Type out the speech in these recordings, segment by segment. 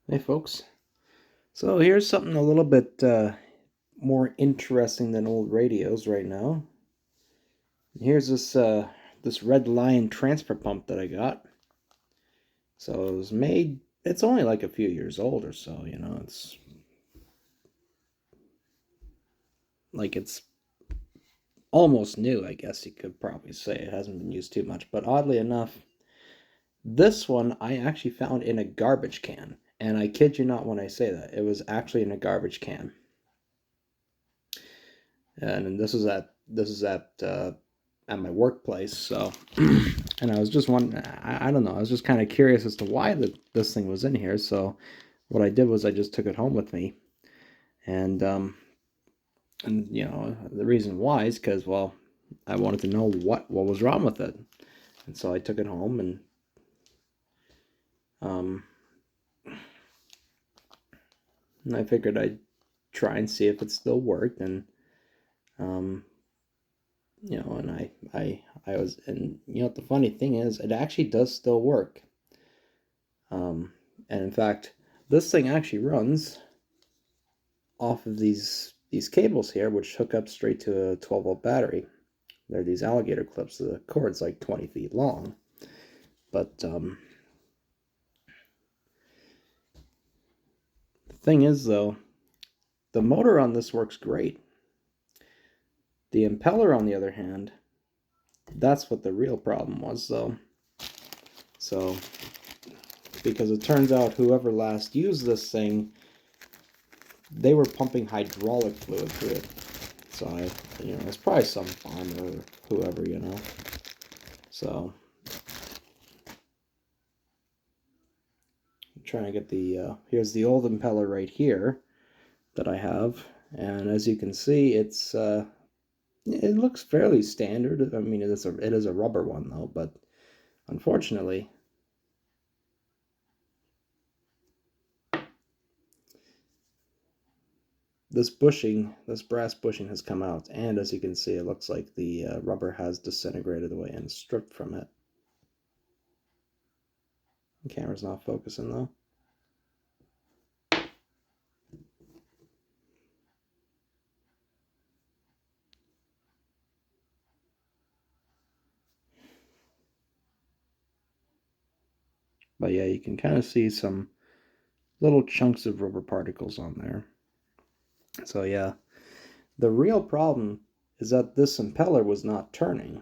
Hey folks, so here's something a little bit more interesting than old radios right now. Here's this red line transfer pump that I got. So it was made, it's only like a few years old or so, it's like it's almost new, I guess you could probably say. It hasn't been used too much, but oddly enough, this one I actually found in a garbage can. And I kid you not when I say that. It was actually in a garbage can. And this is at my workplace. So, and I was just wondering, I don't know, I was just kind of curious as to why this thing was in here. So, what I did was I just took it home with me, and the reason why is because, well, I wanted to know what was wrong with it, and so I took it home um, and I figured I'd try and see if it still worked, and um, and I was, and the funny thing is, it actually does still work. Um, and in fact, this thing actually runs off of these cables here, which hook up straight to a 12-volt battery. They're these alligator clips. The cord's like 20 feet long. But the thing is, though, the motor on this works great. The impeller, on the other hand, that's what the real problem was, though. So, because it turns out whoever last used this thing, they were pumping hydraulic fluid through it. So it's probably some farmer or whoever. So I'm trying to get here's the old impeller right here that I have, and as you can see, it looks fairly standard. I mean, it is a rubber one though, but unfortunately, this brass bushing has come out, and as you can see, it looks like the rubber has disintegrated away and stripped from it. The camera's not focusing though. But yeah, you can kind of see some little chunks of rubber particles on there. So yeah, the real problem is that this impeller was not turning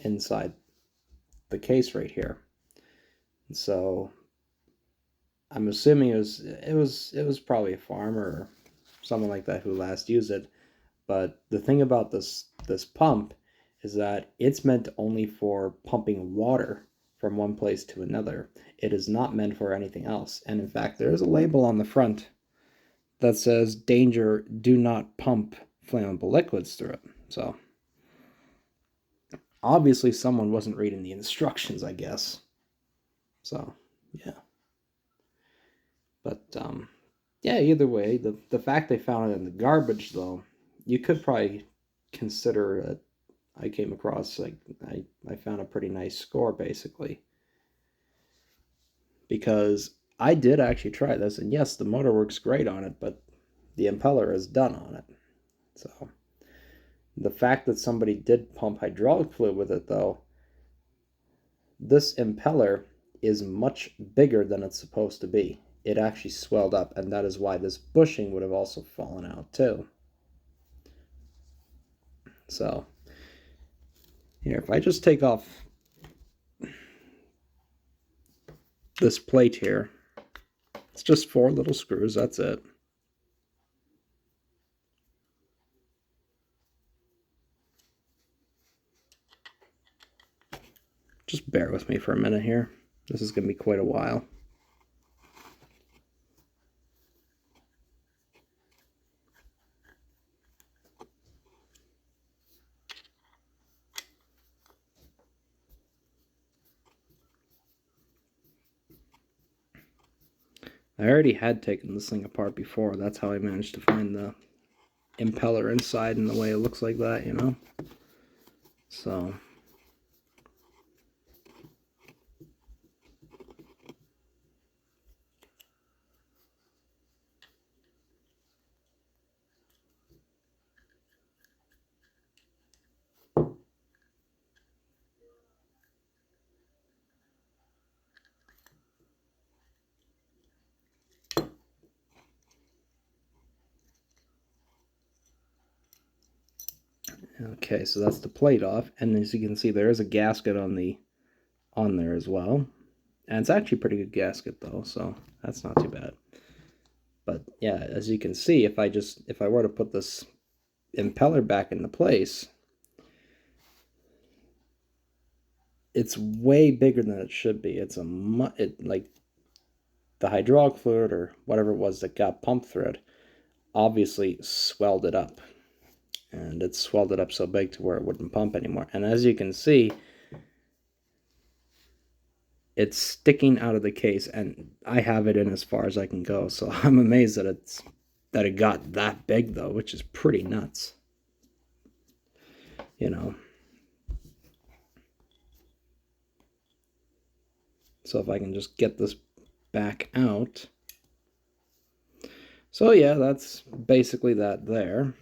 inside the case right here. So I'm assuming it was probably a farmer or someone like that who last used it. But the thing about this pump is that it's meant only for pumping water from one place to another. It is not meant for anything else. And in fact, there is a label on the front that says danger, do not pump flammable liquids through it. So obviously someone wasn't reading the instructions, I guess. So yeah. But yeah, either way, the fact they found it in the garbage though, you could probably consider it. I came across like I found a pretty nice score basically. Because I did actually try this, and yes, the motor works great on it, but the impeller is done on it. So the fact that somebody did pump hydraulic fluid with it though, this impeller is much bigger than it's supposed to be. It actually swelled up, and that is why this bushing would have also fallen out too. So here, if I just take off this plate here, it's just 4 little screws, that's it. Just bear with me for a minute here. This is going to be quite a while. I already had taken this thing apart before. That's how I managed to find the impeller inside and the way it looks like that. So Okay, so that's the plate off, and as you can see, there is a gasket on there as well, and it's actually a pretty good gasket though, so that's not too bad. But yeah, as you can see, if I were to put this impeller back into place, it's way bigger than it should be. It's like the hydraulic fluid or whatever it was that got pumped through it obviously swelled it up, and it swelled it up so big to where it wouldn't pump anymore. And as you can see, it's sticking out of the case, and I have it in as far as I can go. So I'm amazed that it got that big though, which is pretty nuts. You know. So if I can just get this back out. So yeah, that's basically that there.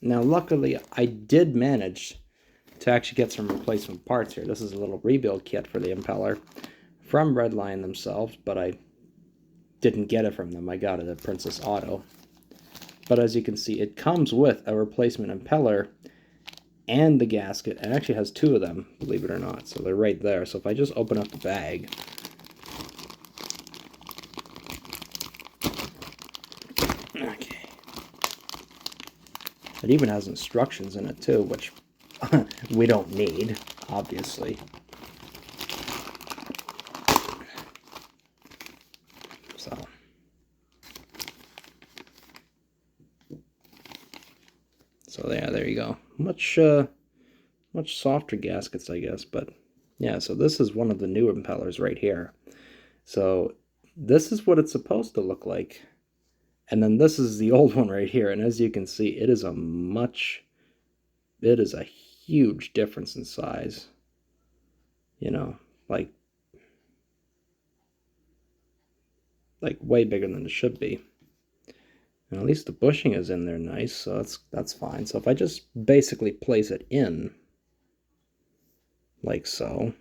Now luckily I did manage to actually get some replacement parts here. This is a little rebuild kit for the impeller from Redline themselves, but I didn't get it from them. I got it at Princess Auto. But as you can see, it comes with a replacement impeller and the gasket. It actually has two of them, believe it or not. So they're right there. So if I just open up the bag, okay, it even has instructions in it too, which we don't need, obviously. So yeah, there you go. Much softer gaskets, I guess. But yeah, so this is one of the new impellers right here. So this is what it's supposed to look like. And then this is the old one right here. And as you can see, it is a huge difference in size. You know, like way bigger than it should be. And at least the bushing is in there nice, so that's fine. So if I just basically place it in, like so,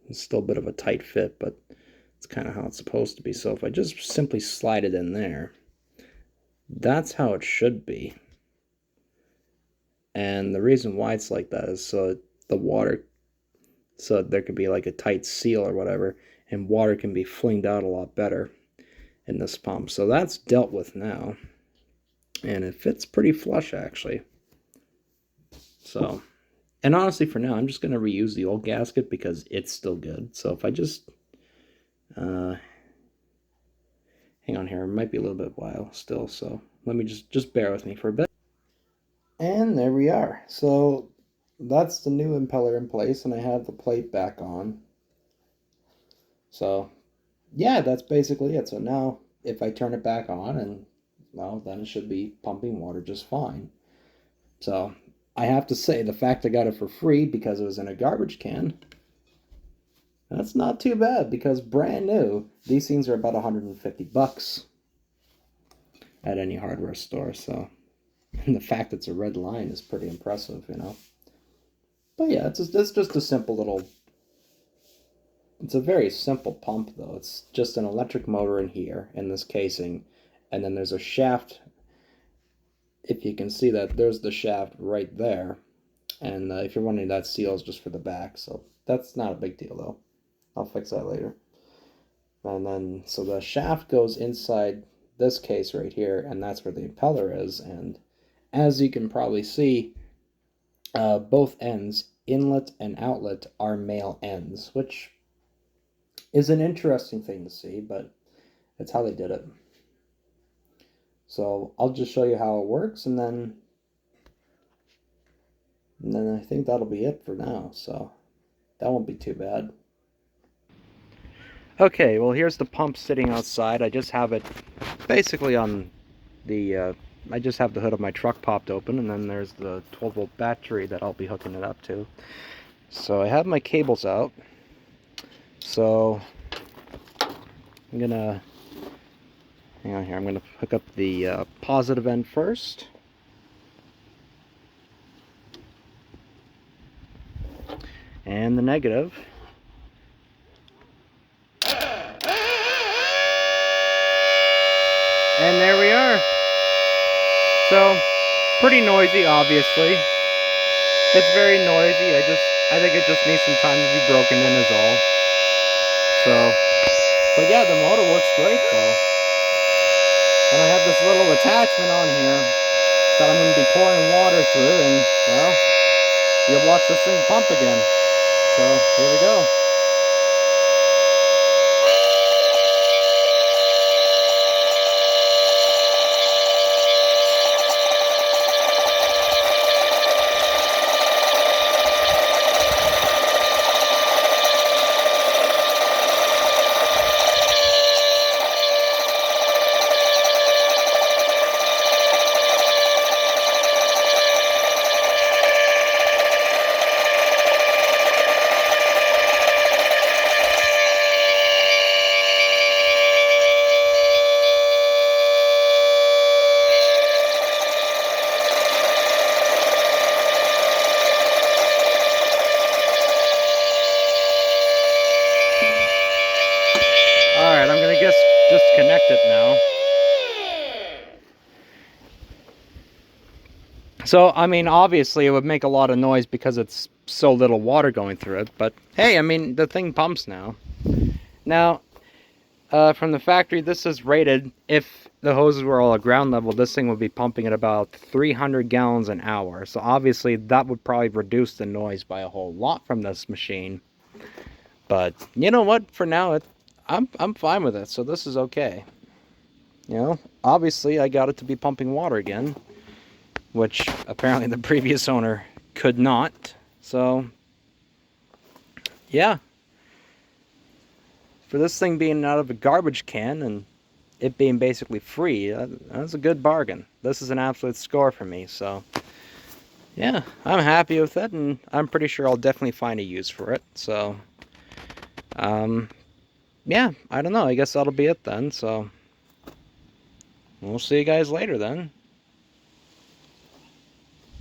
it's still a bit of a tight fit, but it's kind of how it's supposed to be. So if I just simply slide it in there, that's how it should be. And the reason why it's like that is so there could be like a tight seal or whatever, and water can be flinged out a lot better in this pump. So that's dealt with now, and it fits pretty flush actually. So, and honestly for now, I'm just going to reuse the old gasket because it's still good. So if I just hang on here, it might be a little bit while still, so let me just bear with me for a bit. And there we are. So that's the new impeller in place, and I have the plate back on. So yeah, that's basically it. So now if I turn it back on, and well, then it should be pumping water just fine. So I have to say, the fact I got it for free because it was in a garbage can, that's not too bad, because brand new, these things are about 150 bucks at any hardware store. So, and the fact it's a Redline is pretty impressive, you know. But yeah, it's just a simple little. It's a very simple pump though. It's just an electric motor in here in this casing, and then there's a shaft. If you can see that, there's the shaft right there. And if you're wondering, that seal is just for the back, so that's not a big deal though. I'll fix that later. And then, so the shaft goes inside this case right here, and that's where the impeller is. And as you can probably see, both ends, inlet and outlet, are male ends, which is an interesting thing to see, but it's how they did it. So I'll just show you how it works, and then I think that'll be it for now. So that won't be too bad. Okay, well here's the pump sitting outside. I just have it basically on the, I just have the hood of my truck popped open, and then there's the 12-volt battery that I'll be hooking it up to. So I have my cables out. So I'm gonna, hang on here, I'm gonna hook up the positive end first. And the negative. And there we are. So, pretty noisy, obviously. It's very noisy. I think it just needs some time to be broken in is all. So, but yeah, the motor works great though. And I have this little attachment on here that I'm going to be pouring water through, and well, you'll watch this thing pump again. So, here we go. Alright, I'm gonna disconnect it now. So, I mean, obviously it would make a lot of noise because it's so little water going through it, but hey, I mean, the thing pumps now. Now, from the factory, this is rated, if the hoses were all at ground level, this thing would be pumping at about 300 gallons an hour. So obviously that would probably reduce the noise by a whole lot from this machine. But you know what? For now, I'm fine with it. So this is okay. You know, obviously I got it to be pumping water again, which apparently the previous owner could not. So yeah, for this thing being out of a garbage can and it being basically free, that's a good bargain. This is an absolute score for me. So yeah, I'm happy with it, and I'm pretty sure I'll definitely find a use for it. So yeah, I don't know, I guess that'll be it then. So we'll see you guys later then.